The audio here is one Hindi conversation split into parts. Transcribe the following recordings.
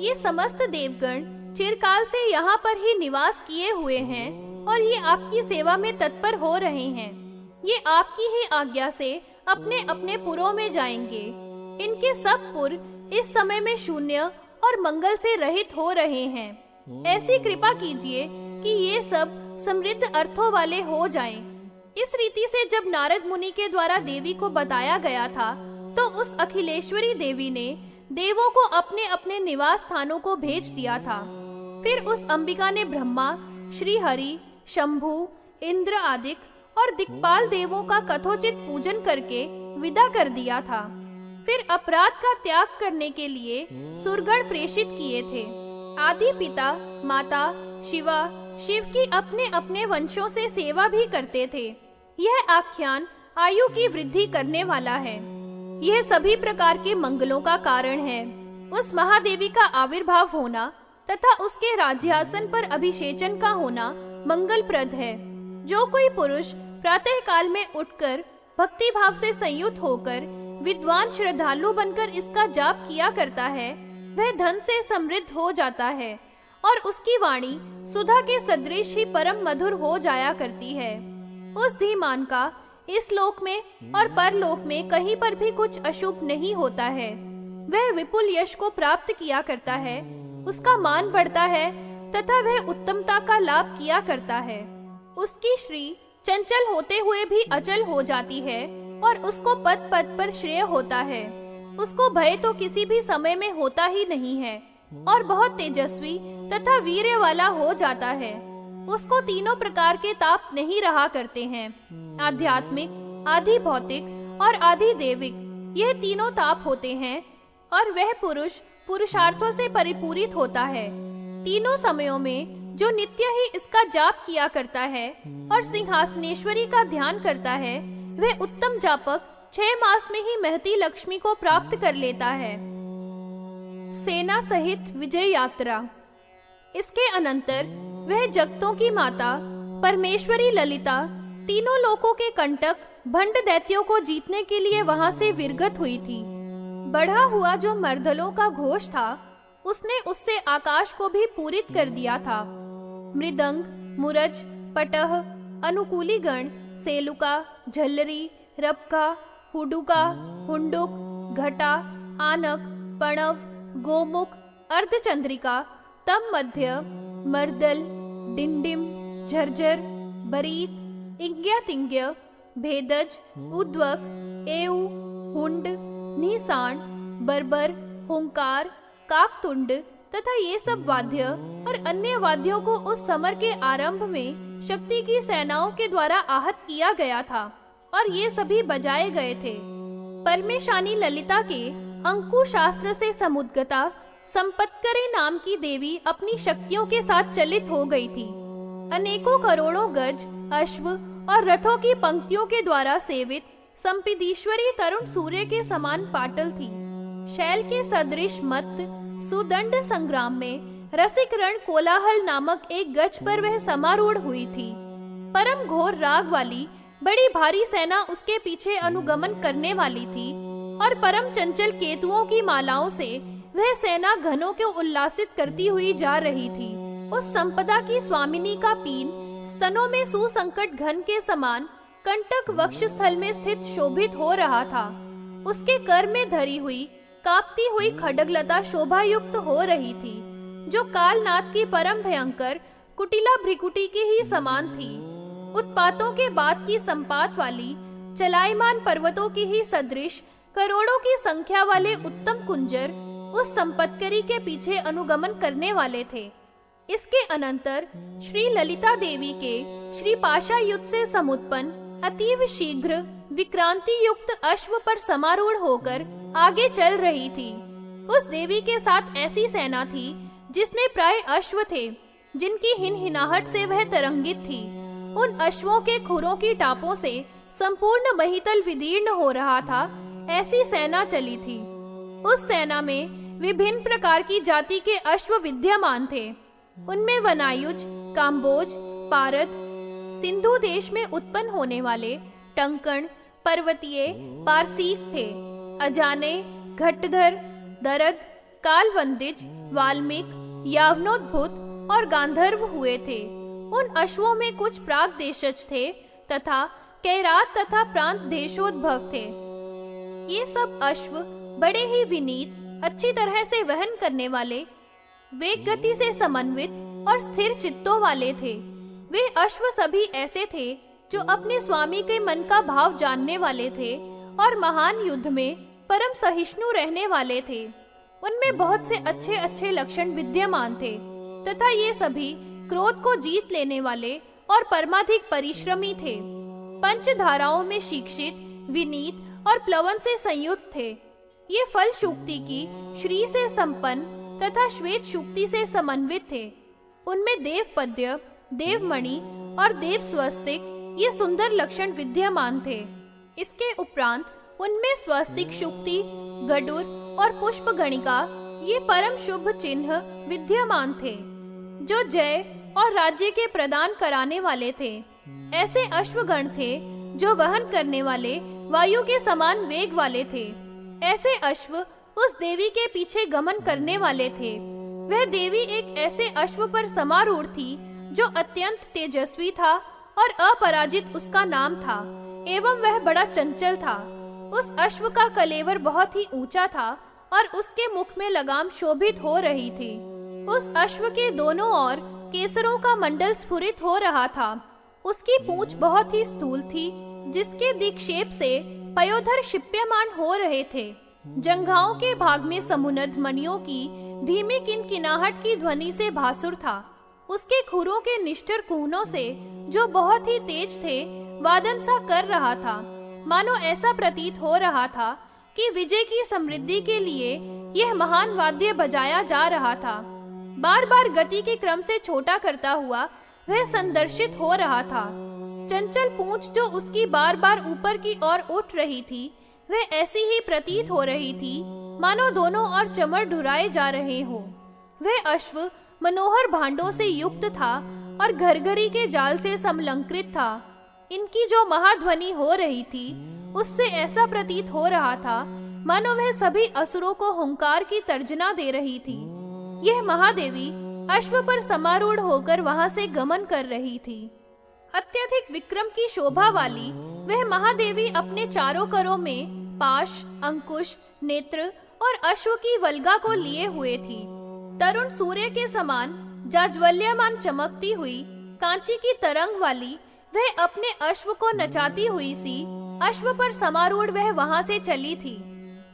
ये समस्त देवगण चिरकाल से यहाँ पर ही निवास किए हुए हैं और ये आपकी सेवा में तत्पर हो रहे हैं। ये आपकी ही आज्ञा से अपने अपने पुरों में जाएंगे। इनके सब पुर इस समय में शून्य और मंगल से रहित हो रहे हैं। ऐसी कृपा कीजिए कि ये सब समृद्ध अर्थों वाले हो जाएं। इस रीति से जब नारद मुनि के द्वारा देवी को बताया गया था, तो उस अखिलेश्वरी देवी ने देवों को अपने अपने निवास स्थानों को भेज दिया था। फिर उस अंबिका ने ब्रह्मा, श्री हरि, शंभु, इंद्र आदि और दिक्पाल देवों का कथोचित पूजन करके विदा कर दिया था। फिर अपराध का त्याग करने के लिए सुरगण प्रेषित किए थे। आदि पिता माता शिवा शिव की अपने अपने वंशों से सेवा भी करते थे। यह आख्यान आयु की वृद्धि करने वाला है। यह सभी प्रकार के मंगलों का कारण है। उस महादेवी का आविर्भाव होना तथा उसके राज्यासन पर अभिषेचन का होना मंगलप्रद है। जो कोई पुरुष प्रातः काल में उठकर भक्ति भाव से संयुक्त होकर विद्वान श्रद्धालु बनकर इसका जाप किया करता है, वह धन से समृद्ध हो जाता है और उसकी वाणी सुधा के सदृश ही परम मधुर हो जाया करती है। उस धीमान का इस लोक में और परलोक में कहीं पर भी कुछ अशुभ नहीं होता है। वह विपुल यश को प्राप्त किया करता है, उसका मान बढ़ता है तथा वह उत्तमता का लाभ किया करता है। उसकी श्री चंचल होते हुए भी अचल हो जाती है और उसको पद पद पर श्रेय होता है। उसको भय तो किसी भी समय में होता ही नहीं है और बहुत तेजस्वी तथा वीर्य वाला हो जाता है। उसको तीनों प्रकार के ताप नहीं रहा करते हैं, आध्यात्मिक, आधि भौतिक और आधि देविक। यह तीनों ताप होते हैं और वह पुरुष पुरुषार्थों से परिपूरित होता है। तीनों समयों में जो नित्य ही इसका जाप किया करता है और सिंहासनेश्वरी का ध्यान करता है, वह उत्तम जापक 6 मास में ही महती लक्ष्मी को प्राप्त कर लेता है। सेना सहित विजय यात्रा। इसके अनंतर वह जगतों की माता परमेश्वरी ललिता तीनों लोकों के कंटक भंड दैत्यों को जीतने के लिए वहां से विर्गत हुई थी। बढ़ा हुआ जो मर्दलों का घोष था, उसने उससे आकाश को भी पूरित कर दिया था। मृदंग, मुरज, पटह, अनुकूली गण, सेलुका, झल्लरी, रबका, हुडुका, हुंडुक, घटा, आनक, पणव, गोमुख, अर्धचंद्रिका, तम मध्य, मर्दल, डिंडिम, झरझर, बरीत, इंग्या-तिंग्य, भेदज, उद्वक, एऊ, हुंड, निसाण, बर्बर, हुंकार, काकतुंड तथा ये सब वाद्य और अन्य वाद्यों को उस समर के आरंभ में शक्ति की सेनाओं के द्वारा आहत किया गया था और ये सभी बजाए गए थे। परमेशानी ललिता के अंकु शास्त्र से समुद्गता संपत्करे नाम की देवी अपनी शक्तियों के साथ चलित हो गई थी। अनेकों करोड़ों गज, अश्व और रथों की पंक्तियों के द्वारा सेवित संपिदीश्वरी तरुण सूर्य के समान पाटल थी। शैल के सदृश मत सुदंड संग्राम में रसिक रण कोलाहल नामक एक गज पर वह समारूढ़ हुई थी। परम घोर राग वाली बड़ी भारी सेना उसके पीछे अनुगमन करने वाली थी और परम चंचल केतुओं की मालाओं से वह सेना घनों को उल्लासित करती हुई जा रही थी। उस संपदा की स्वामिनी का पीन स्तनों में सुसंकट घन के समान कंटक वक्षस्थल में स्थित शोभित हो रहा था। उसके कर में धरी हुई कांपती हुई खड्गलता शोभा युक्त हो रही थी, जो कालनाथ की परम भयंकर कुटिला भ्रिकुटी की ही समान थी। उत्पातों के बाद की संपात वाली चलायमान पर्वतों की ही सदृश करोड़ों की संख्या वाले उत्तम कुंजर उस संपत्करी के पीछे अनुगमन करने वाले थे। इसके अनंतर श्री ललिता देवी के श्री पाशा युद्ध से समुत्पन्न अतीव शीघ्र विक्रांति युक्त अश्व पर समारूढ़ होकर आगे चल रही थी। उस देवी के साथ ऐसी सेना थी जिसमें प्राय अश्व थे, जिनकी हिनहिनाहट से वह तरंगित थी। उन अश्वों के खुरों की टापों से संपूर्ण महितल विदीर्ण हो रहा था, ऐसी सेना चली थी। उस सेना में विभिन्न प्रकार की जाति के अश्व विद्यमान थे। उनमें वनायुज, काम्बोज, पारद, सिंधु देश में उत्पन्न होने वाले टंकण, पर्वतीय, पारसीक थे। अजाने, घट्टधर, दरद, कालवंदिज, वाल्मीक, यावनोद्भूत और गांधर्व हुए थे। उन अश्वों में कुछ प्राग देशज थे तथा कैरात तथा प्रांत देशोद्भव थे। ये सब अश्व बड़े ही विनीत, अच्छी तरह से वहन करने वाले, वेग गति से समन्वित और स्थिर चित्तों वाले थे। वे अश्व सभी ऐसे थे जो अपने स्वामी के मन का भाव जानने वाले थे और महान युद्ध में परम सहिष्णु रहने वाले थे। उनमें बहुत से अच्छे अच्छे लक्षण विद्यमान थे तथा ये सभी क्रोध को जीत लेने वाले और परमाधिक परिश्रमी थे। पंच धाराओं में शिक्षित, विनीत और प्लवन से संयुक्त थे। ये फल शुक्ति की श्री से संपन्न तथा श्वेत शुक्ति से समन्वित थे। उनमें देव पद्य, देवमणि और देव स्वस्तिक ये सुंदर लक्षण विद्यमान थे। इसके उपरांत उनमें स्वस्तिक शुक्ति, गरुड़ और पुष्प गणिका ये परम शुभ चिन्ह विद्यमान थे जो जय और राज्य के प्रदान कराने वाले थे। ऐसे अश्वगण थे जो वहन करने वाले वायु के समान वेग वाले थे। ऐसे अश्व उस देवी के पीछे गमन करने वाले थे। वह देवी एक ऐसे अश्व पर समारूढ़ थी जो अत्यंत तेजस्वी था और अपराजित उसका नाम था एवं वह बड़ा चंचल था। उस अश्व का कलेवर बहुत ही ऊंचा था और उसके मुख में लगाम शोभित हो रही थी। उस अश्व के दोनों ओर केसरों का मंडल स्फुरित हो रहा था। उसकी पूंछ बहुत ही स्थूल थी जिसके दिक्षेप से पयोधर शिप्यमान हो रहे थे। जंघाओं के भाग में समुन्नत मणियों की धीमी किनकिनाहट की ध्वनि से भासुर था। उसके खुरों के निष्ठुर कुहनों से, जो बहुत ही तेज थे, वादन सा कर रहा था। मानो ऐसा प्रतीत हो रहा था कि विजय की समृद्धि के लिए यह महान वाद्य बजाया जा रहा था। बार बार गति के क्रम से छोटा करता हुआ वह संदर्शित हो रहा था। चंचल पूंछ जो उसकी बार बार ऊपर की ओर उठ रही थी, वह ऐसी ही प्रतीत हो रही थी मानो दोनों ओर चमड़ ढुराए जा रहे हो। वह अश्व मनोहर भांडों से युक्त था और घरघरी के जाल से समलंकृत था। इनकी जो महाध्वनि हो रही थी उससे ऐसा प्रतीत हो रहा था मानो वह सभी असुरों को हुंकार की तर्जना दे रही थी। यह महादेवी अश्व पर समारूढ़ होकर वहां से गमन कर रही थी। अत्यधिक विक्रम की शोभा वाली वह महादेवी अपने चारों करों में पाश, अंकुश, नेत्र और अश्व की वल्गा को लिए हुए थी। तरुण सूर्य के समान जाज्वल्यमान चमकती हुई कांची की तरंग वाली वह अपने अश्व को नचाती हुई सी अश्व पर समारूढ़ वह वहां से चली थी।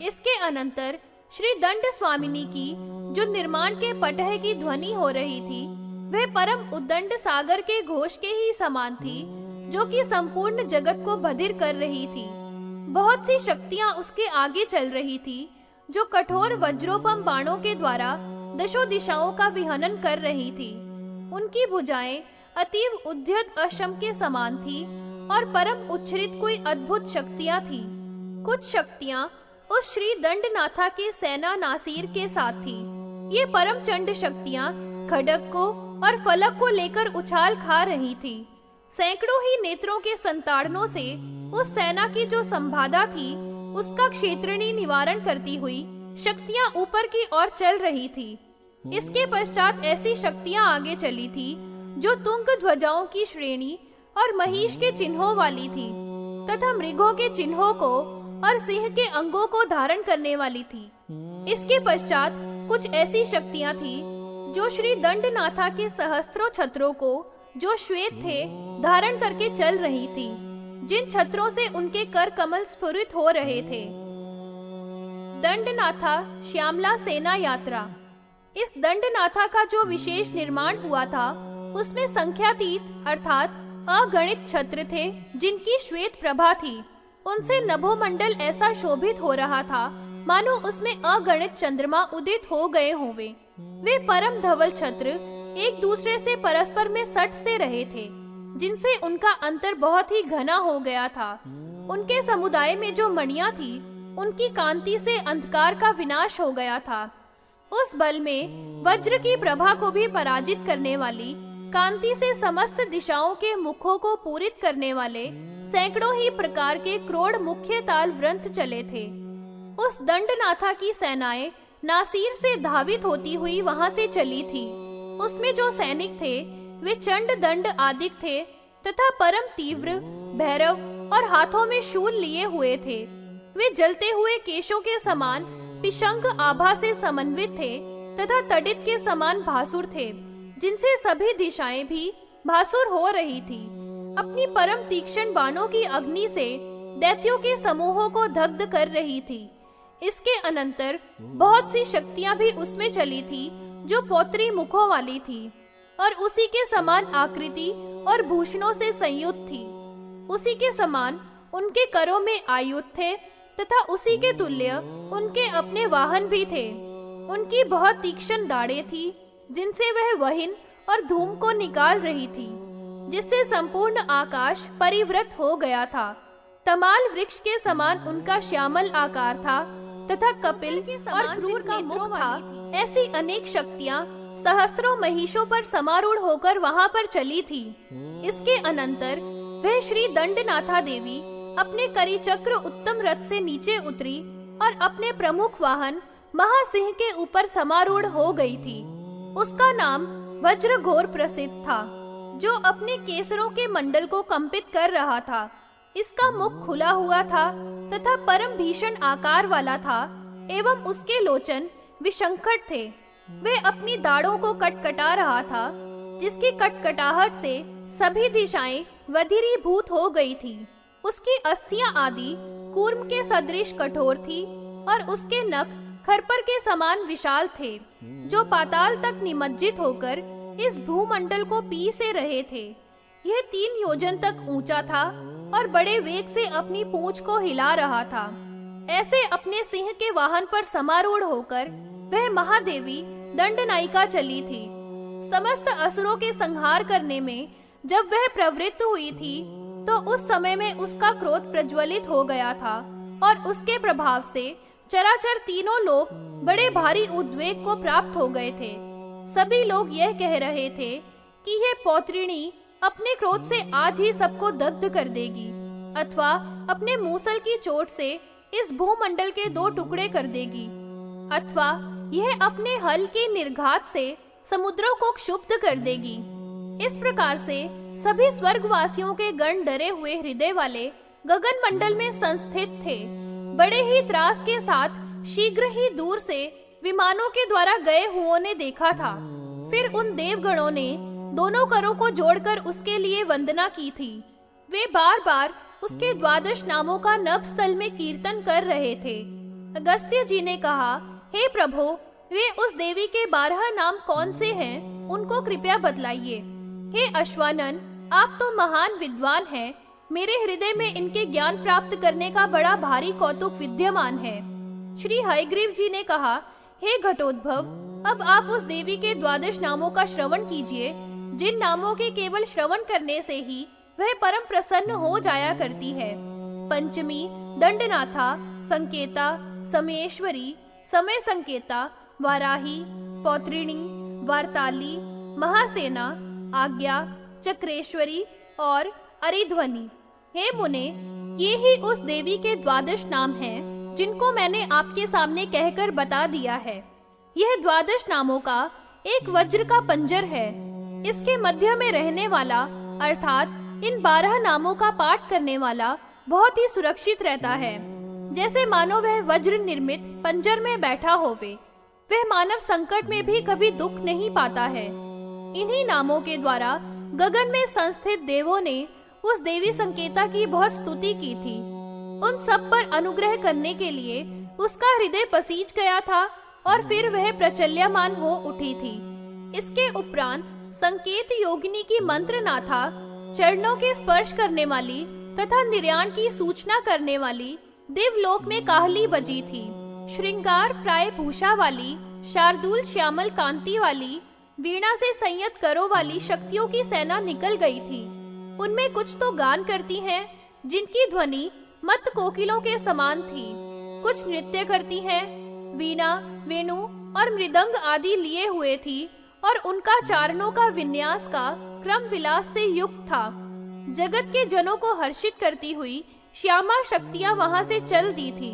इसके अनंतर श्री दंड स्वामिनी की जो निर्माण के पटह की ध्वनि हो रही थी, वह परम उद्दंड सागर के घोष के ही समान थी, जो कि संपूर्ण जगत को बधिर कर रही थी। बहुत सी शक्तियां उसके आगे चल रही थी, जो कठोर वज्रोपम बाणों के द्वारा दशों दिशाओं का विहनन कर रही थी। उनकी भुजाएं अतीव उद्यत अश्म के समान थी और परम उच्छ्रित कोई अद्भुत शक्तियां थी। कुछ शक्तियां उस श्री दंडनाथा के सेना नासीर के साथ थी। ये परम चंड शक्तियां खड्ग को और फलक को लेकर उछाल खा रही थी। सैकड़ों ही नेत्रों के संताड़नों से उस सेना की जो संबाधा थी, उसका क्षेत्रणी निवारण करती हुई शक्तियां ऊपर की ओर चल रही थी। इसके पश्चात ऐसी शक्तियां आगे चली थी जो तुंग ध्वजाओं की श्रेणी और महिष के चिन्हों वाली थी तथा मृगों के चिन्हों को और सिंह के अंगों को धारण करने वाली थी। इसके पश्चात कुछ ऐसी शक्तियां थी जो श्री दंडनाथा के सहस्त्रों छत्रों को, जो श्वेत थे, धारण करके चल रही थी, जिन छत्रों से उनके कर कमल स्फुरित हो रहे थे। दंडनाथा श्यामला सेना यात्रा। इस दंडनाथा का जो विशेष निर्माण हुआ था, उसमें संख्यातीत अर्थात अगणित छत्र थे, जिनकी श्वेत प्रभा थी। उनसे नभोमंडल ऐसा शोभित हो रहा था मानो उसमें अगणित चंद्रमा उदित हो गए होवे। वे परम धवल छत्र एक दूसरे से परस्पर में सट से रहे थे, जिनसे उनका अंतर बहुत ही घना हो गया था। उनके समुदाय में जो मणियां थी, उनकी कांति से अंधकार का विनाश हो गया था। उस बल में वज्र की प्रभा को भी पराजित करने वाली, कांति से समस्त दिशाओं के मुखों को पूरित करने वाले सैकड़ों ही प्रकार के क्रोड़ मुख्य ताल व्रंथ चले थे। उस दंडनाथा की सेनाएं नासिर से धावित होती हुई वहां से चली थी। उसमें जो सैनिक थे वे चंड दंड आदिक थे तथा परम तीव्र, भैरव और हाथों में शूल लिए हुए थे। वे जलते हुए केशों के समान पिशंक आभा से समन्वित थे तथा तड़ित के समान भासुर थे, जिनसे सभी दिशाएं भी भासुर हो रही थी। अपनी परम तीक्ष्ण बाणों की अग्नि से दैत्यों के समूहों को दग्ध कर रही थी। इसके अनंतर बहुत सी शक्तियां भी उसमें चली थी जो पौत्री मुखों वाली थी और उसी के समान आकृति और भूषणों से संयुक्त थी। उसी के समान उनके करों में आयुध थे तथा उसी के तुल्य उनके अपने वाहन भी थे। उनकी बहुत तीक्ष्ण दाढ़ें थी जिनसे वह वहिन और धूम को निकाल रही थी, जिससे संपूर्ण आकाश परिवृत हो गया था। तमाल वृक्ष के समान उनका श्यामल आकार था तथा कपिल और क्रूर का मुख था। ऐसी अनेक शक्तियां सहस्त्रों महिषों पर समारूढ़ होकर वहां पर चली थी। इसके अनंतर वह श्री दंडनाथा देवी अपने करिचक्र उत्तम रथ से नीचे उतरी और अपने प्रमुख वाहन महासिंह के ऊपर समारूढ़ हो गई थी। उसका नाम वज्रघोर प्रसिद्ध था, जो अपने केसरों के मंडल को कंपित कर रहा था। इसका मुख खुला हुआ था तथा परम भीषण आकार वाला था एवं उसके लोचन विशंखट थे। वह अपनी दाढ़ों को कटकटा रहा था, जिसकी कटकटाहट से सभी दिशाएं वधिरीभूत हो गई थी। उसकी अस्थियां आदि कूर्म के सदृश कठोर थी और उसके नख खरपर के समान विशाल थे, जो पाताल तक निमज्जित होकर इस भूमंडल को पी से रहे थे। यह 3 योजन तक ऊंचा था और बड़े वेग से अपनी पूंछ को हिला रहा था। ऐसे अपने सिंह के वाहन पर समारूढ़ होकर वह महादेवी दंडनायिका चली थी। समस्त असुरों के संहार करने में जब वह प्रवृत्त हुई थी, तो उस समय में उसका क्रोध प्रज्वलित हो गया था और उसके प्रभाव से चराचर तीनों लोग बड़े भारी उद्वेग को प्राप्त हो गए थे। सभी लोग यह कह रहे थे कि यह पौत्रिणी अपने क्रोध से आज ही सबको दग्ध कर देगी, अथवा अपने मूसल की चोट से इस भूमंडल के 2 टुकड़े कर देगी, अथवा यह अपने हल के निर्घात से समुद्रों को क्षुब्ध कर देगी। इस प्रकार से सभी स्वर्गवासियों के गण डरे हुए हृदय वाले गगन मंडल में संस्थित थे। बड़े ही त्रास के साथ शीघ्र ही दूर से विमानों के द्वारा गए हुओं ने देखा था। फिर उन देवगणों ने दोनों करों को जोड़कर उसके लिए वंदना की थी। वे बार बार उसके 12 नामों का नभ स्थल में कीर्तन कर रहे थे। अगस्त्य जी ने कहा, हे प्रभु, वे उस देवी के 12 नाम कौन से हैं? उनको कृपया बतलाइए। हे अश्वानन, आप तो महान विद्वान हैं। मेरे हृदय में इनके ज्ञान प्राप्त करने का बड़ा भारी कौतुक विद्यमान है। श्री हयग्रीव जी ने कहा, हे घटोद्भव, अब आप उस देवी के 12 नामों का श्रवण कीजिए, जिन नामों के केवल श्रवण करने से ही वह परम प्रसन्न हो जाया करती है। पंचमी दंडनाथा, संकेता, समेश्वरी, समय संकेता, वाराही, पौत्रिणी, वार्ताली, महासेना, आज्ञा, चक्रेश्वरी और अरिध्वनि। हे मुने, ये ही उस देवी के 12 नाम हैं, जिनको मैंने आपके सामने कहकर बता दिया है। यह 12 नामों का एक वज्र का पंजर है। इसके मध्य में रहने वाला अर्थात इन 12 नामों का पाठ करने वाला बहुत ही सुरक्षित रहता है, जैसे मानो वह वज्र निर्मित पंजर में बैठा होवे। वह मानव संकट में भी कभी दुख नहीं पाता है। इन्हीं नामों के द्वारा गगन में संस्थित देवों ने उस देवी संकेता की बहुत स्तुति की थी। उन सब पर अनुग्रह करने के लिए उसका हृदय पसीज गया था और फिर वह प्रचल्यमान हो उठी थी। इसके उपरांत संकेत योगिनी की मंत्रनाथा, चरणों के स्पर्श करने वाली तथा निर्याण की सूचना करने वाली देवलोक में काहली बजी थी। श्रृंगार प्राय भूषा वाली, शार्दूल श्यामल कांति वाली, वीणा से संयत करों वाली शक्तियों की सेना निकल गई थी। उनमें कुछ तो गान करती हैं, जिनकी ध्वनि मत कोकिलों के समान थी। कुछ नृत्य करती हैं, वीणा, वेणु और मृदंग आदि लिए हुए थी और उनका चारणों का विन्यास का क्रम विलास से युक्त था। जगत के जनों को हर्षित करती हुई श्यामा शक्तियां वहां से चल दी थी।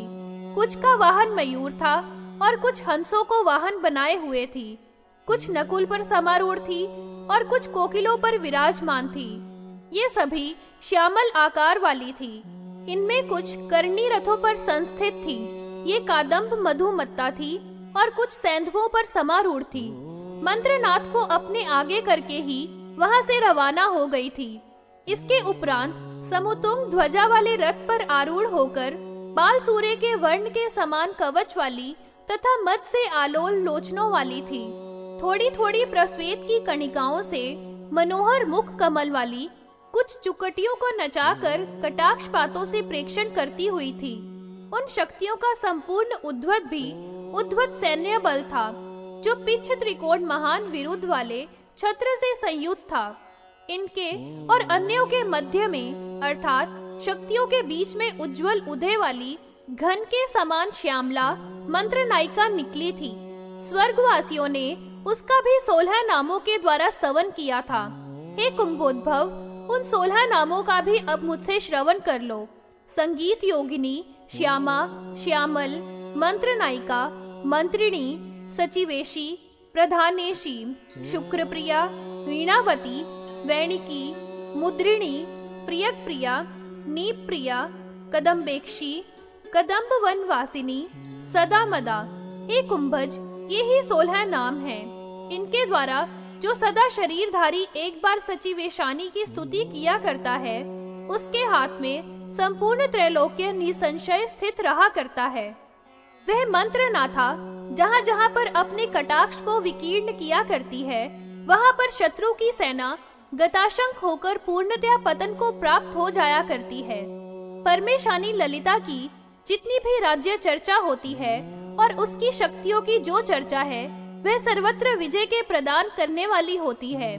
कुछ का वाहन मयूर था और कुछ हंसों को वाहन बनाए हुए थी। कुछ नकुल पर समारूढ़ थी और कुछ कोकिलों पर विराजमान थी। ये सभी श्यामल आकार वाली थी। इनमें कुछ कर्णी रथों पर संस्थित थी। ये कादम्ब मधुमत्ता थी और कुछ सैंधवों पर समारूढ़ थी। मंत्रनाथ को अपने आगे करके ही वहां से रवाना हो गई थी। इसके उपरांत समुतुंग ध्वजा वाले रथ पर आरूढ़ होकर बाल सूर्य के वर्ण के समान कवच वाली तथा मद से आलोल लोचनों वाली थी। थोड़ी थोड़ी प्रस्वेत की कणिकाओं से मनोहर मुख कमल वाली, कुछ चुकटियों को नचाकर कटाक्षपातों से प्रेक्षण करती हुई थी। उन शक्तियों का संपूर्ण उद्वत भी उद्वत सैन्य बल था, जो पिच्छ त्रिकोण महान विरुद्ध वाले छत्र से संयुक्त था। इनके और अन्यों के मध्य में अर्थात शक्तियों के बीच में उज्जवल उदय वाली घन के समान श्यामला मंत्र नायिका निकली थी। स्वर्गवासियों ने उसका भी 16 नामों के द्वारा स्तवन किया था। हे कुंभोद्भव, उन 16 नामों का भी अब मुझसे श्रवण कर लो। संगीत योगिनी, श्यामा, श्यामल, मंत्र नायिका, मंत्रिणी, सचिवेशी, प्रधानेशी, शुक्रप्रिया, वीणावती, वैणिकी, मुद्रिणी, प्रियक प्रिया, नीप प्रिया, कदम्बेक्षी, कदम्ब वनवासिनी, सदा मदा। हे कुंभज, ये ही 16 नाम हैं। इनके द्वारा जो सदा शरीरधारी एक बार सचिवेशानी की स्तुति किया करता है, उसके हाथ में संपूर्ण त्रैलोक्य निसंशय स्थित रहा करता है। वह मंत्र ना था जहाँ जहाँ पर अपने कटाक्ष को विकीर्ण किया करती है, वहाँ पर शत्रु की सेना गताशंक होकर पूर्णतया पतन को प्राप्त हो जाया करती है। परमेशानी ललिता की जितनी भी राज्य चर्चा होती है और उसकी शक्तियों की जो चर्चा है, वह सर्वत्र विजय के प्रदान करने वाली होती है।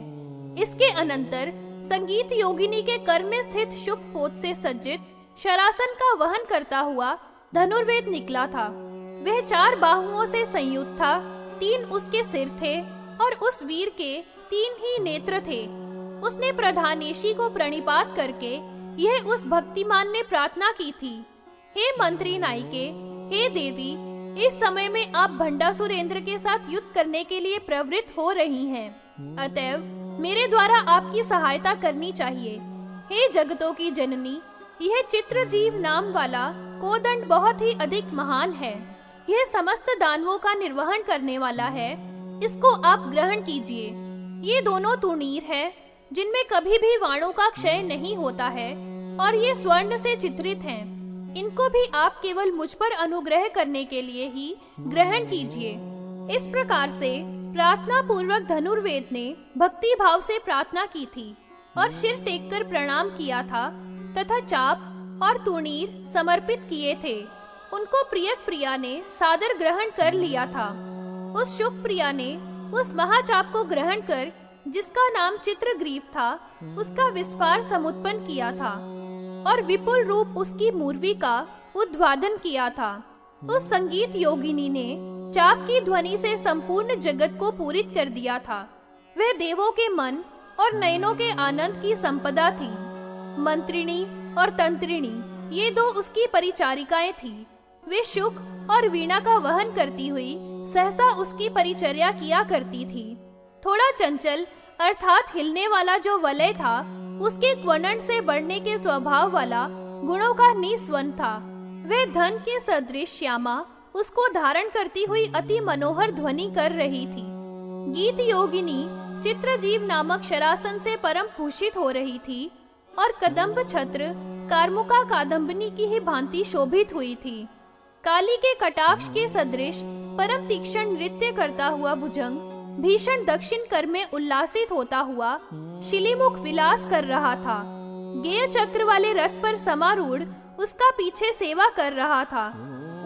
इसके अनंतर संगीत योगिनी के कर में स्थित शुभ पोत से सज्जित शरासन का वहन करता हुआ धनुर्वेद निकला था। वह 4 बाहुओं से संयुक्त था। 3 उसके सिर थे और उस वीर के 3 ही नेत्र थे। उसने प्रधानेशी को प्रणिपात करके यह उस भक्तिमान ने प्रार्थना की थी, हे मंत्री नायिके, हे देवी, इस समय में आप भंडासुरेंद्र के साथ युद्ध करने के लिए प्रवृत्त हो रही हैं। अतएव मेरे द्वारा आपकी सहायता करनी चाहिए। हे जगतों की जननी, यह चित्रजीव नाम वाला कोदंड बहुत ही अधिक महान है। यह समस्त दानवों का निर्वहन करने वाला है। इसको आप ग्रहण कीजिए। ये दोनों तुणीर है, जिनमें कभी भी वाणों का क्षय नहीं होता है और ये स्वर्ण से चित्रित हैं। इनको भी आप केवल मुझ पर अनुग्रह करने के लिए ही ग्रहण कीजिए। इस प्रकार से प्रार्थना पूर्वक धनुर्वेद ने भक्ति भाव से प्रार्थना की थी और सिर टेककर प्रणाम किया था तथा चाप और तुणीर समर्पित किए थे। उनको प्रियक प्रिया ने सादर ग्रहण कर लिया था। उस शुभ प्रिया ने उस महाचाप को ग्रहण कर, जिसका नाम चित्रग्रीव था, उसका विस्फार समुत्पन्न किया था और विपुल रूप उसकी मूर्वी का उद्वादन किया था। उस संगीत योगिनी ने चाप की ध्वनि से संपूर्ण जगत को पूरित कर दिया था। वह देवों के मन और नयनों के आनंद की संपदा थी। मंत्रिणी और तंत्रिणी ये 2 उसकी परिचारिकाएं थी। वे शुक और वीणा का वहन करती हुई सहसा उसकी परिचर्या किया करती थी। थोड़ा चंचल अर्थात हिलने वाला जो वलय था, उसके क्वनन से बढ़ने के स्वभाव वाला गुणों का निस्वन था। वह धन के सदृश श्यामा उसको धारण करती हुई अति मनोहर ध्वनि कर रही थी। गीत योगिनी चित्रजीव नामक शरासन से परम भूषित हो रही थी और कदम्ब छत्र कार्मुका कादम्बनी की ही भांति शोभित हुई थी। काली के कटाक्ष के सदृश परम तीक्ष्ण नृत्य करता हुआ भुजंग भीषण दक्षिण कर में उल्लासित होता हुआ शिलीमुख विलास कर रहा था। गेय चक्र वाले रथ पर समारूढ़ उसका पीछे सेवा कर रहा था।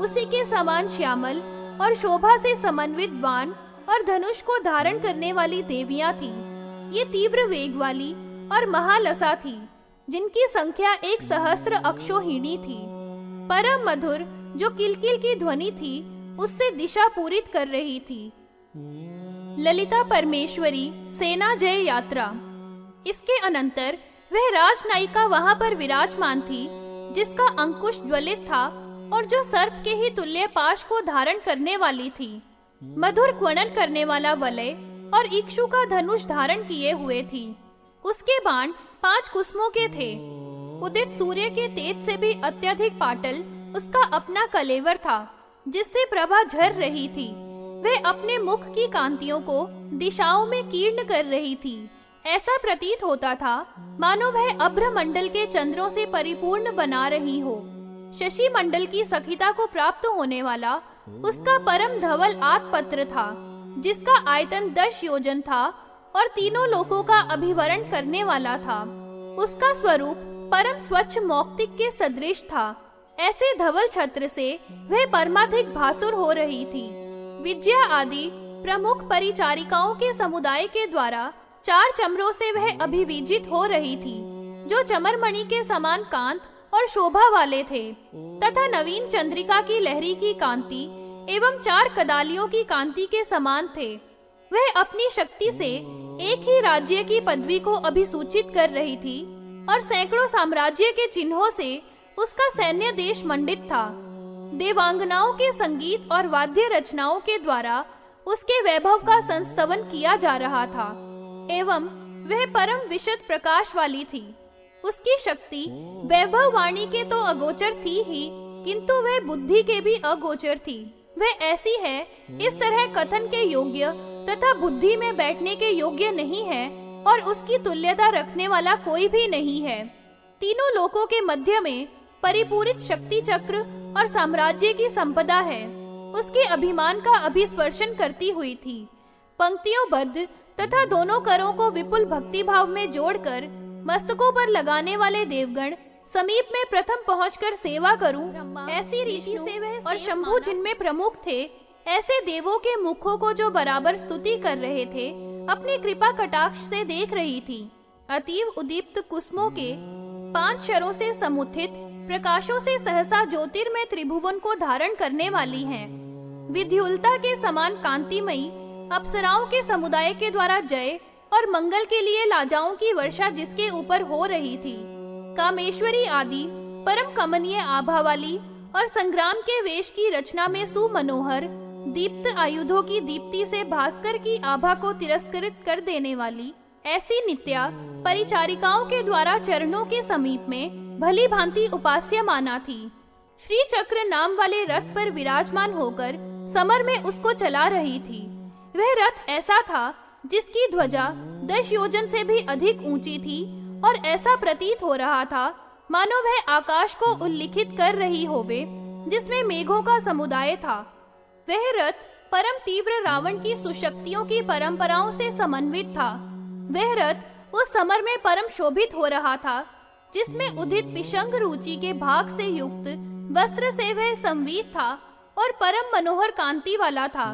उसी के समान श्यामल और शोभा से समन्वित बाण और धनुष को धारण करने वाली देवियां थी। ये तीव्र वेग वाली और महालसा थी, जिनकी संख्या 1 सहस्त्र अक्षोहिणी थी। परम मधुर जो किलकिल की ध्वनि थी, उससे दिशा पूरित कर रही थी। ललिता परमेश्वरी सेना जय यात्रा। इसके अनंतर वह राजनायिका वहां पर विराजमान थी, जिसका अंकुश ज्वलित था और जो सर्प के ही तुल्य पाश को धारण करने वाली थी। मधुर क्वणन करने वाला वलय और इक्षु का धनुष धारण किए हुए थी। उसके बाण 5 कुसुमों के थे। उदित सूर्य के तेज से भी अत्यधिक पाटल उसका अपना कलेवर था, जिससे प्रभा झर रही थी। वह अपने मुख की कांतियों को दिशाओं में कीर्ण कर रही थी। ऐसा प्रतीत होता था मानो वह अभ्र मंडल के चंद्रों से परिपूर्ण बना रही हो। शशि मंडल की सखिता को प्राप्त होने वाला उसका परम धवल आत्पत्र था, जिसका आयतन 10 योजन था और तीनों लोकों का अभिवरण करने वाला था। उसका स्वरूप परम स्वच्छ मौक्तिक के सदृश था। ऐसे धवल छत्र से वह परमाधिक भासुर हो रही थी। विद्या आदि प्रमुख परिचारिकाओं के समुदाय के द्वारा 4 चमरों से वह अभिविजित हो रही थी, जो चमरमणि के समान कांत और शोभा वाले थे, तथा नवीन चंद्रिका की लहरी की कांति एवं 4 कदालियों की कांति के समान थे। वह अपनी शक्ति से एक ही राज्य की पदवी को अभिसूचित कर रही थी और सैकड़ों साम्राज्य के चिन्हों से उसका सैन्य देश मंडित था। देवांगनाओं के संगीत और वाद्य रचनाओं के द्वारा उसके वैभव का संस्तवन किया जा रहा था एवं वह परम विशद प्रकाश वाली थी। उसकी शक्ति वैभव वाणी के तो अगोचर थी ही, किंतु वह बुद्धि के भी अगोचर थी। वह ऐसी है, इस तरह कथन के योग्य तथा बुद्धि में बैठने के योग्य नहीं है और उसकी तुल्यता रखने वाला कोई भी नहीं है। तीनों लोकों के मध्य में परिपूरित शक्ति चक्र और साम्राज्य की संपदा है। उसके अभिमान का अभिस्पर्शन करती हुई थी। पंक्तियों बद्ध तथा दोनों करों को विपुल भक्ति भाव में जोड़कर मस्तकों पर लगाने वाले देवगण समीप में प्रथम पहुंचकर सेवा करूं, ऐसी रीति से वह और शंभु जिनमें प्रमुख थे, ऐसे देवों के मुखों को जो बराबर स्तुति कर रहे थे, अपनी कृपा कटाक्ष से देख रही थी। अतीव उदीप्त कुसुमों के 5 शरों से समुत्थित प्रकाशों से सहसा ज्योतिर्मय त्रिभुवन को धारण करने वाली हैं। विद्युलता के समान कांतिमयी अप्सराओं के समुदाय के द्वारा जय और मंगल के लिए लाजाओं की वर्षा जिसके ऊपर हो रही थी। कामेश्वरी आदि परम कमनीय आभा वाली और संग्राम के वेश की रचना में सुमनोहर दीप्त आयुधों की दीप्ति से भास्कर की आभा को तिरस्कृत कर देने वाली ऐसी नित्या परिचारिकाओं के द्वारा चरणों के समीप में भली भांति उपास्य माना थी। श्री चक्र नाम वाले रथ पर विराजमान होकर समर में उसको चला रही थी। वह रथ ऐसा था जिसकी ध्वजा 10 योजन से भी अधिक ऊंची थी और ऐसा प्रतीत हो रहा था मानो वह आकाश को उल्लिखित कर रही होवे, जिसमें मेघों का समुदाय था। वह रथ परम तीव्र रावण की सुशक्तियों की परंपराओं से समन्वित था। वह रथ उस समर में परम शोभित हो रहा था, जिसमें उदित पिशंग रुचि के भाग से युक्त वस्त्र से वह संवीत था और परम मनोहर कांति वाला था।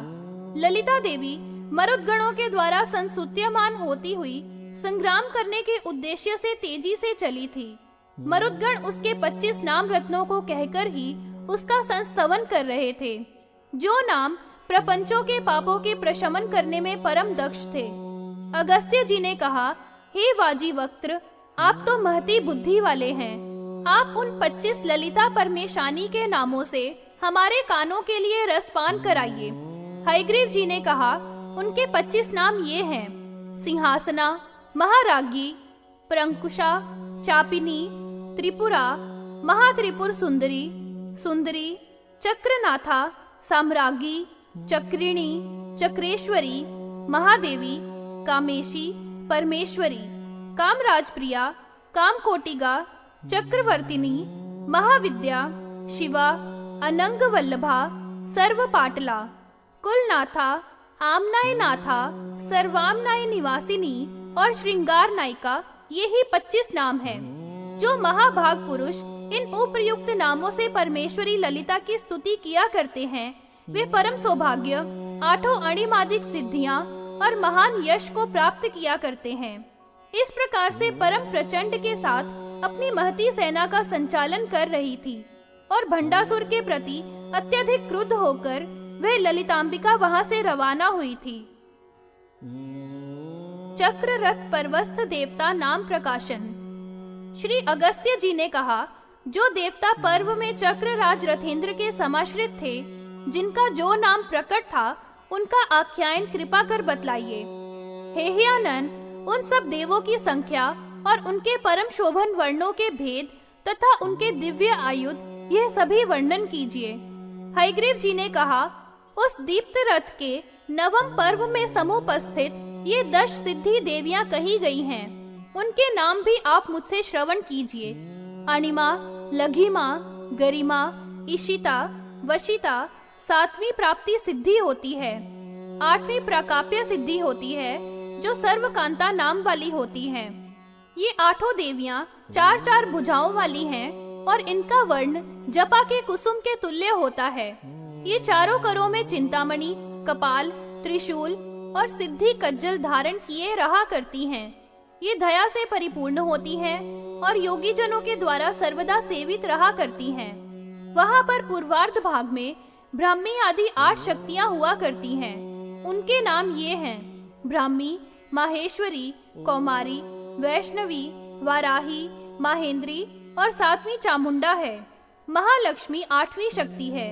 ललिता देवी मरुदगणों के द्वारा संस्तुत्यमान होती हुई संग्राम करने के उद्देश्य से तेजी से चली थी। मरुदगण उसके 25 नाम रत्नों को कहकर ही उसका संस्तवन कर रहे थे, जो नाम प्रपंचों के पापों के प्रशमन करने में परम दक्ष थे। अगस्त्य जी ने कहा, हे वाजी वक्त्र, आप तो महती बुद्धि वाले हैं। आप उन 25 ललिता परमेशानी के नामों से हमारे कानों के लिए रसपान कराइए। हयग्रीव जी ने कहा, उनके 25 नाम ये हैं: सिंहासना, महाराज्ञी, प्रंकुशा, चापिनी, त्रिपुरा, महात्रिपुर सुंदरी, सुंदरी, चक्रनाथा, साम्राज्ञी, चक्रिणी, चक्रेश्वरी, महादेवी, कामेशी, परमेश्वरी, कामराजप्रिया, कामकोटिगा, चक्रवर्तिनी, महाविद्या, शिवा, अनंग वल्लभा, सर्वपाटला, कुलनाथा, आमनाय नाथा, सर्वामनाय निवासिनी और श्रृंगार नायिका, ये ही 25 नाम हैं। जो महाभाग पुरुष इन उपर्युक्त नामों से परमेश्वरी ललिता की स्तुति किया करते हैं, वे परम सौभाग्य, 8 अणिमादिक सिद्धियां और महान यश को प्राप्त किया करते हैं। इस प्रकार से परम प्रचंड के साथ अपनी महती सेना का संचालन कर रही थी और भंडासुर के प्रति अत्यधिक क्रुद्ध होकर वह ललितांबिका वहां से रवाना हुई थी। चक्र रथ परवस्थ देवता नाम प्रकाशन। श्री अगस्त्य जी ने कहा, जो देवता पर्व में चक्र राज रथेंद्र के समाश्रित थे, जिनका जो नाम प्रकट था, उनका आख्यान कृपा कर बतलाइए। हे हियानन, उन सब देवों की संख्या और उनके परम शोभन वर्णों के भेद तथा उनके दिव्य आयुध, यह सभी वर्णन कीजिए। हयग्रीव जी ने कहा, उस दीप्त रथ के नवम पर्व में समुपस्थित ये 10 सिद्धि देवियां कही गई हैं। उनके नाम भी आप मुझसे श्रवण कीजिए। अणिमा, लघिमा, गरिमा, इशिता, वशिता 7वीं प्राप्ति सिद्धि होती है। 8वीं प्राकाप्य सिद्धि होती है, जो सर्वकांता नाम वाली होती है। ये 8 देवियां 4-4 भुजाओं वाली हैं और इनका वर्ण जपा के कुसुम के तुल्य होता है। ये चारों करों में चिंतामणि, कपाल, त्रिशूल और सिद्धि कज्जल धारण किए रहा करती हैं। ये दया से परिपूर्ण होती हैं और योगी जनों के द्वारा सर्वदा सेवित रहा करती हैं। वहाँ पर पूर्वार्ध भाग में ब्राह्मी आदि 8 शक्तियाँ हुआ करती हैं। उनके नाम ये हैं: ब्राह्मी, माहेश्वरी, कौमारी, वैष्णवी, वाराही, माहेंद्री और 7वीं चामुंडा है। महालक्ष्मी 8वीं शक्ति है।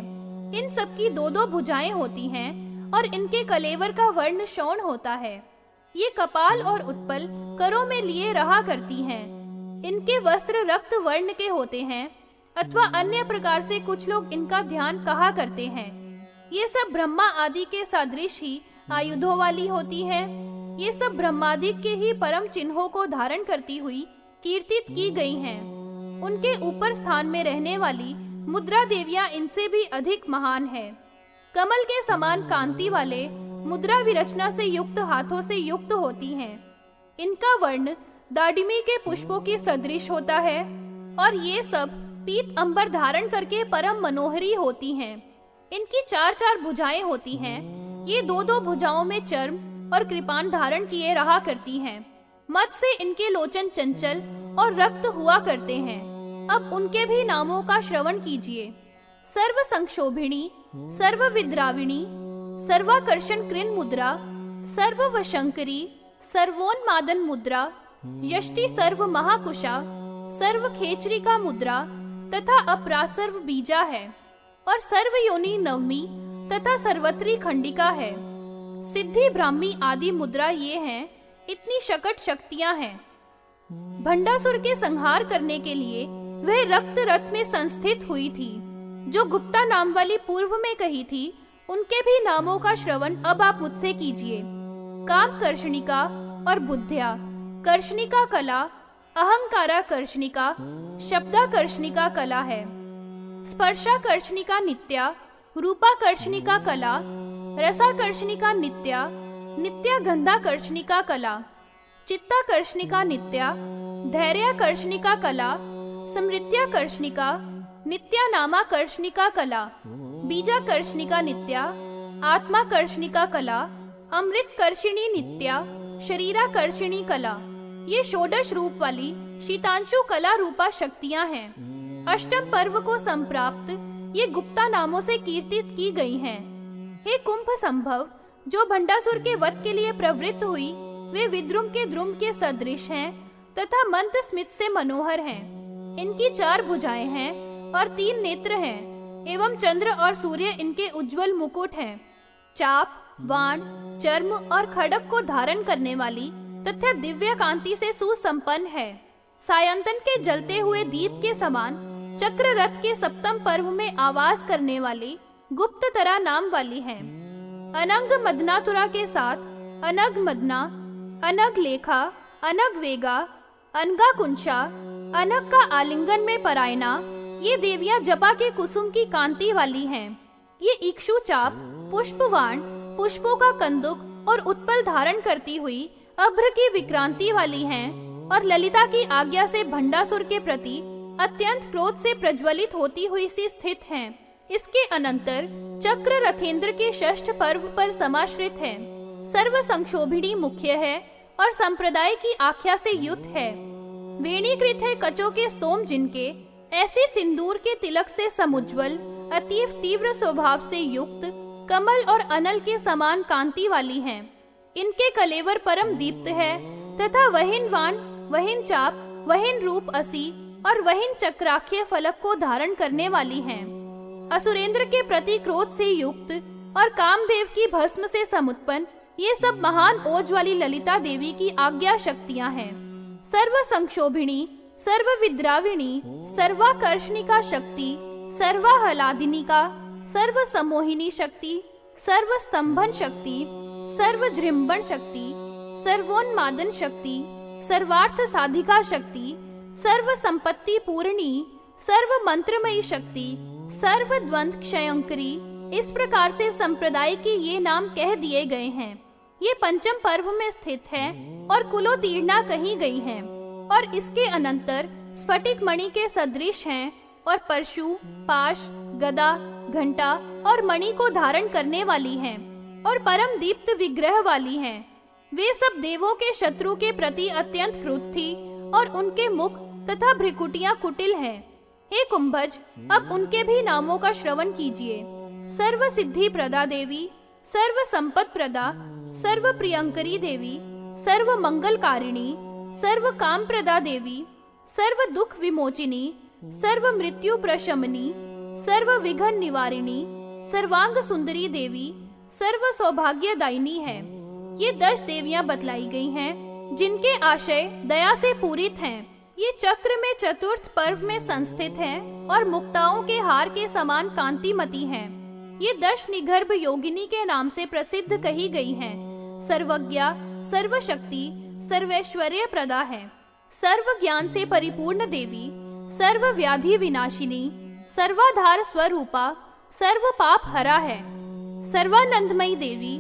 इन सब की 2-2 भुजाएं होती हैं और इनके कलेवर का वर्ण शौण होता है। ये कपाल और उत्पल करों में लिए रहा करती हैं। इनके वस्त्र रक्त वर्ण के होते हैं अथवा अन्य प्रकार से कुछ लोग इनका ध्यान कहा करते हैं। ये सब ब्रह्मा आदि के सदृश ही आयुधों वाली होती है। ये सब ब्रह्मादिक के ही परम चिन्हों को धारण करती हुई कीर्तित की गई हैं। उनके ऊपर स्थान में रहने वाली मुद्रा देवियां इनसे भी अधिक महान है। कमल के समान कांति वाले मुद्रा विरचना से युक्त हाथों से युक्त होती हैं। इनका वर्ण दाडिमी के पुष्पों की सदृश होता है और ये सब पीत अंबर धारण करके परम मनोहरी होती हैं। इनकी 4-4 भुजाएं होती हैं। ये 2-2 भुजाओं में चर्म और कृपान धारण किए रहा करती हैं। मत से इनके लोचन चंचल और रक्त हुआ करते हैं। अब उनके भी नामों का श्रवण कीजिए। सर्व संक्षोभिणी, सर्व विद्राविणी, सर्वाकर्षण कृन मुद्रा, सर्व वशंकरी, सर्वोन्मादन मुद्रा, यष्टि सर्व महाकुशा, सर्व खेचरिका मुद्रा तथा अपरासर्व बीजा है और सर्व योनि नवमी तथा सर्वत्री खंडिका है। सिद्धि ब्राह्मी आदि मुद्रा ये हैं। इतनी शकट शक्तियां हैं। भंडासुर के संहार करने के लिए वह रक्त रथ में संस्थित हुई थी, जो गुप्ता नाम वाली पूर्व में कही थी। उनके भी नामों का श्रवण अब आप मुझसे कीजिए। काम कर्षणिका और बुद्ध्या, कर्षणिका कला, अहंकारा कर्षणिका, शब्दा कर्षणिका कला है। स्पर्शा कर्षणिका नित्या, रूपा कर्षणिका कला, रसा कर्षणिका नित्या, नित्या गंधा कर्षणिका कला, चित्ता कर्षणिका नित्या, धैर्य कर्षणिका कला, समृत्या कर्षणिका, नित्या नामा कर्षणिका कला, बीजा कर्षणिका नित्या, आत्मा कर्षणिका कला, अमृत कर्षिणी नित्या, शरीरा कर्षिणी कला। ये षोडश रूप वाली शीतांशु कला रूपा शक्तियां हैं। अष्टम पर्व को संप्राप्त ये गुप्ता नामों से कीर्तित की गई हैं। हे कुंभ संभव, जो भंडासुर के वध के लिए प्रवृत्त हुई, वे विद्रुम के द्रुम के सदृश हैं तथा मंत्र स्मित से मनोहर हैं। इनकी 4 भुजाएं हैं और 3 नेत्र हैं एवं चंद्र और सूर्य इनके उज्जवल मुकुट हैं। चाप, बाण, चर्म और खड्ग को धारण करने वाली तथा दिव्य कांति से सुसंपन्न है। सायंतन के जलते हुए दीप के समान चक्र रथ के सप्तम पर्व में आवास करने वाली गुप्ततरा नाम वाली है। अनंग मदनातुरा के साथ अनग मदना, अनग लेखा, अनग वेगा, अनगा कुंशा, अनग का आलिंगन में परायना, ये देवियां जपा के कुसुम की कांति वाली हैं। ये इक्षु चाप, पुष्पवाण, पुष्पों का कंदुक और उत्पल धारण करती हुई अभ्र की विक्रांति वाली हैं और ललिता की आज्ञा से भंडासुर के प्रति अत्यंत क्रोध से प्रज्वलित होती हुई सी स्थित हैं। इसके अनंतर चक्र रथेंद्र के षष्ठ पर्व पर समाश्रित है। सर्व संक्षोभिणी मुख्य है और संप्रदाय की आख्या से युक्त है। वेणीकृत है कचों के स्तोम जिनके, ऐसे सिंदूर के तिलक से समुज्वल, अतीव तीव्र स्वभाव से युक्त, कमल और अनल के समान कांति वाली हैं। इनके कलेवर परम दीप्त है तथा वहिन वाण, वहिन चाप, वहिन रूप असी और वहीन चक्राख्य फलक को धारण करने वाली हैं। असुरेंद्र के प्रति क्रोध से युक्त और कामदेव की भस्म से समुत्पन्न ये सब महान ओज वाली ललिता देवी की आज्ञा शक्तियां हैं। सर्व संक्षोभिणी, सर्व विद्राविणी, सर्वाकर्षणिका शक्ति, सर्वाहलादिनिका, सर्व सम्मोहिनी शक्ति, सर्व स्तंभन शक्ति, सर्व जृंभण शक्ति, सर्वोन्मादन शक्ति, सर्वार्थ साधिका शक्ति, सर्व संपत्ति पूर्णी, सर्व मंत्रमयी शक्ति, सर्व द्वंद्व क्षयंकरी, इस प्रकार से संप्रदाय के ये नाम कह दिए गए हैं। ये पंचम पर्व में स्थित है और कुलोतीर्णा कही गई है और इसके अनंतर स्फटिक मणि के सदृश हैं और परशु, पाश, गदा, घंटा और मणि को धारण करने वाली हैं और परम दीप्त विग्रह वाली हैं। वे सब देवों के शत्रु के प्रति अत्यंत क्रुद्ध थी और उनके मुख तथा भ्रिकुटियां कुटिल हैं। हे कुंभज, अब उनके भी नामों का श्रवण कीजिए। सर्व सिद्धि प्रदा देवी, सर्व संपत प्रदा, सर्व प्रियंकरी देवी, सर्व मंगलकारिणी, सर्व काम प्रदा देवी, सर्व दुख विमोचिनी, सर्व मृत्यु प्रशमनी, सर्व विघ्न निवारिणी, सर्वांग सुंदरी देवी, सर्व सौभाग्यदायिनी है। ये 10 देवियां बतलाई गई हैं, जिनके आशय दया से पूरित हैं। ये चक्र में चतुर्थ पर्व में संस्थित हैं और मुक्ताओं के हार के समान कांतिमती हैं। ये 10 निगर्भ योगिनी के नाम से प्रसिद्ध कही गई हैं। सर्वज्ञा, सर्वशक्ति, सर्वैश्वर्य प्रदा है, सर्व ज्ञान से परिपूर्ण देवी, सर्व व्याधि विनाशिनी, सर्वाधार स्वरूपा, सर्व पाप हरा है, सर्वानंदमयी देवी,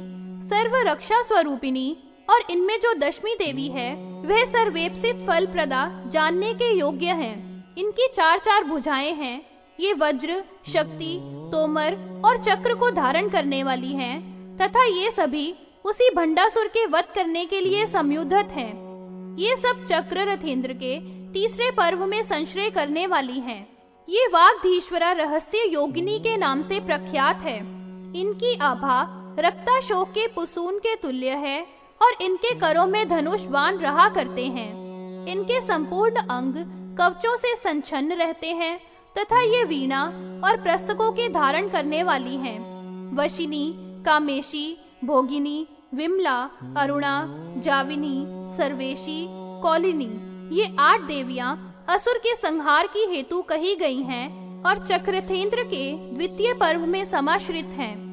सर्व रक्षा स्वरूपिणी, और इनमें जो दशमी देवी है वह सर्वेप्सित फल प्रदा जानने के योग्य हैं। इनकी 4 भुजाएं हैं। ये वज्र, शक्ति, तोमर और चक्र को धारण करने वाली हैं तथा ये सभी उसी भंडासुर के वध करने के लिए संयुद्धत हैं। ये सब चक्र रथेंद्र के तीसरे पर्व में संश्रय करने वाली हैं। ये वाग्धीश्वरा रहस्य योगिनी के नाम से प्रख्यात है। इनकी आभा रक्ताशोक के पुसून के तुल्य है और इनके करों में धनुष बाण रहा करते हैं। इनके संपूर्ण अंग कवचों से संच्छन्न रहते हैं तथा ये वीणा और प्रस्तकों के धारण करने वाली हैं। वशिनी, कामेशी, भोगिनी, विमला, अरुणा, जाविनी, सर्वेशी, कौलिनी, ये 8 देवियां असुर के संहार की हेतु कही गई हैं और चक्रथेंद्र के द्वितीय पर्व में समाश्रित हैं।